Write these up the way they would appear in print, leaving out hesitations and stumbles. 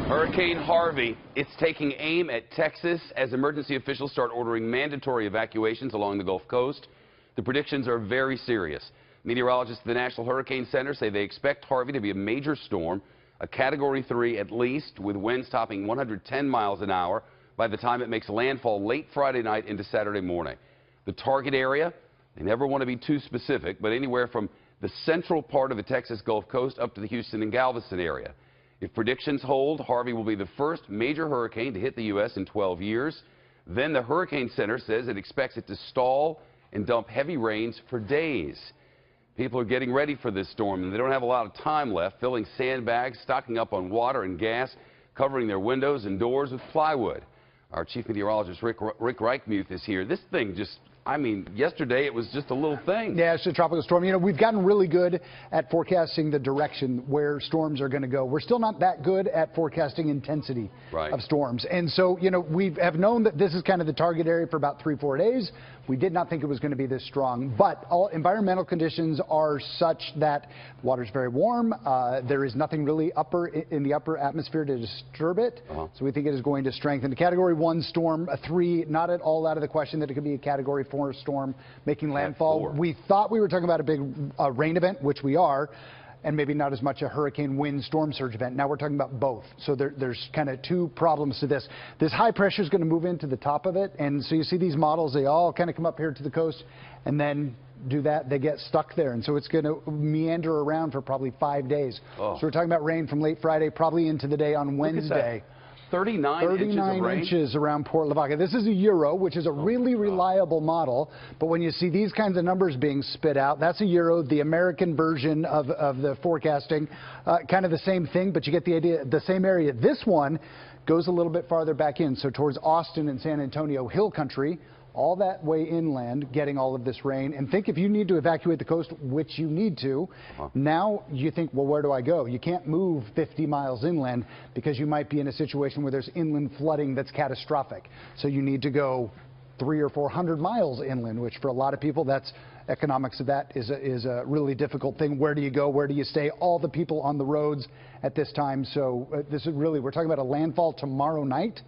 Hurricane Harvey, it's taking aim at Texas as emergency officials start ordering mandatory evacuations along the Gulf Coast. The predictions are very serious. Meteorologists at the National Hurricane Center say they expect Harvey to be a major storm, a Category 3 at least, with winds topping 110 miles an hour by the time it makes landfall late Friday night into Saturday morning. The target area, they never want to be too specific, but anywhere from the central part of the Texas Gulf Coast up to the Houston and Galveston area. If predictions hold, Harvey will be the first major hurricane to hit the U.S. in 12 years. Then the Hurricane Center says it expects it to stall and dump heavy rains for days. People are getting ready for this storm, and they don't have a lot of time left, filling sandbags, stocking up on water and gas, covering their windows and doors with plywood. Our chief meteorologist, Rick Reichmuth, is here. This thing just, I mean, yesterday it was just a little thing. Yeah, it's a tropical storm. You know, we've gotten really good at forecasting the direction where storms are going to go. We're still not that good at forecasting intensity of storms. And so, you know, we have known that this is kind of the target area for about 3-4 days. We did not think it was going to be this strong. But all environmental conditions are such that the water's very warm. There is nothing really in the upper atmosphere to disturb it. So we think it is going to strengthen. The Category 1 storm, a 3, not at all out of the question that it could be a Category 4 storm making landfall. We thought we were talking about a big rain event, which we are, and maybe not as much a hurricane wind storm surge event. Now we're talking about both. So there's kind of two problems to this. This high pressure is going to move into the top of it. And so you see these models, they all kind of come up here to the coast and then do that. They get stuck there. And so it's going to meander around for probably 5 days. So we're talking about rain from late Friday, probably into the day on Wednesday. 39 inches around Port Lavaca. This is a Euro, which is a really reliable model. But when you see these kinds of numbers being spit out, that's a Euro, the American version of the forecasting. Kind of the same thing, but you get the idea, the same area. This one goes a little bit farther back in, so towards Austin and San Antonio hill country, all that way inland, getting all of this rain. And think if you need to evacuate the coast, which you need to, now you think, well, where do I go? You can't move 50 miles inland because you might be in a situation where there's inland flooding that's catastrophic. So you need to go 300 or 400 miles inland, which for a lot of people, that's economics of that is a really difficult thing. Where do you go? Where do you stay? All the people on the roads at this time. So this is really, we're talking about a landfall tomorrow night.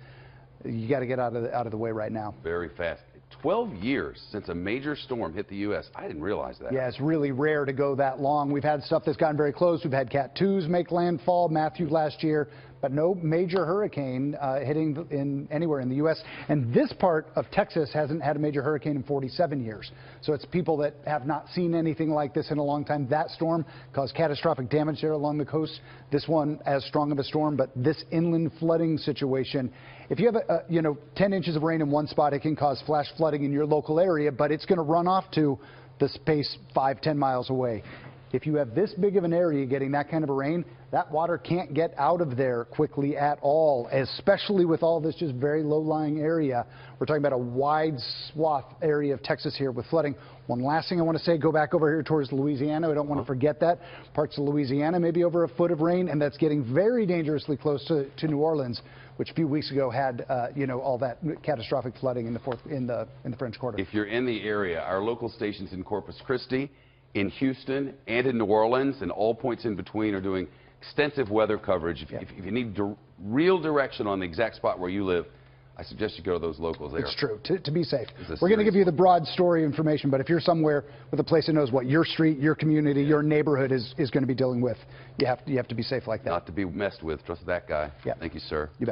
You got to get out of the way right now. Very fast. 12 years since a major storm hit the U.S. I didn't realize that. Yeah, it's really rare to go that long. We've had stuff that's gotten very close. We've had Cat 2s make landfall, Matthew last year, but no major hurricane hitting anywhere in the U.S. And this part of Texas hasn't had a major hurricane in 47 years. So it's people that have not seen anything like this in a long time. That storm caused catastrophic damage there along the coast. This one, as strong of a storm, but this inland flooding situation, if you have 10 inches of rain in one spot, it can cause flash flooding in your local area, but it's going to run off to the space 5-10 miles away. If you have this big of an area getting that kind of a rain, that water can't get out of there quickly at all, especially with all this just very low-lying area. We're talking about a wide swath area of Texas here with flooding. One last thing I want to say, go back over here towards Louisiana. I don't want to forget that. Parts of Louisiana, maybe over a foot of rain, and that's getting very dangerously close to New Orleans, which a few weeks ago had, all that catastrophic flooding in the French Quarter. If you're in the area, our local stations in Corpus Christi, in Houston, and in New Orleans, and all points in between are doing extensive weather coverage. If you need real direction on the exact spot where you live, I suggest you go to those locals there. It's true, to be safe. We're going to give you the broad story information, but if you're somewhere with a place that knows what your street, your community, your neighborhood is going to be dealing with, you have to be safe like that. Not to be messed with. Trust that guy. Thank you, sir. You bet.